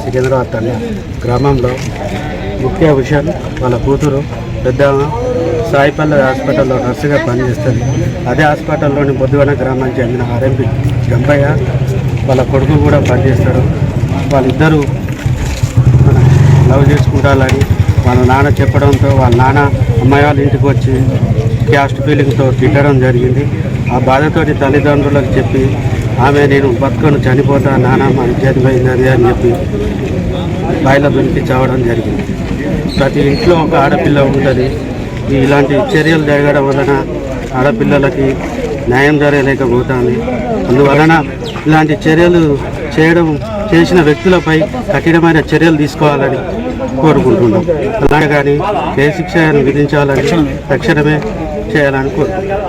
సికింద్రాబాద్ తండ గ్రామంలో ముఖ్య విషయం వాళ్ళ కూతురు పెద్ద సాయిపల్లి హాస్పిటల్లో నర్సుగా పనిచేస్తుంది. అదే హాస్పిటల్లోని బొద్దువన గ్రామానికి చెందిన ఆర్ఎంపీ గంపయ్య వాళ్ళ కొడుకు కూడా పనిచేస్తాడు. వాళ్ళిద్దరూ లవ్ చేసుకుంటారని వాళ్ళ నాన్న చెప్పడంతో వాళ్ళ నాన్న అమ్మాయి వాళ్ళ ఇంటికి వచ్చి క్యాస్ట్ ఫీలింగ్తో తిట్టడం జరిగింది. ఆ బాధతోటి తల్లిదండ్రులకు చెప్పి ఆమె నేను బతుకొని చనిపోతా నాన్న మా చనిపోయింది అని చెప్పి బాయిలో దొరికి చావడం జరిగింది. ప్రతి ఇంట్లో ఒక ఆడపిల్ల ఉంటుంది. ఇలాంటి చర్యలు జరగడం వలన ఆడపిల్లలకి న్యాయం జరగలేకపోతుంది. అందువలన ఇలాంటి చర్యలు చేసిన వ్యక్తులపై కఠినమైన చర్యలు తీసుకోవాలని కోరుకుంటున్నాం. అలాగే కానీ కేసు శిక్షను విధించాలని తక్షణమే చేయాలని కోరుకుంటున్నాం.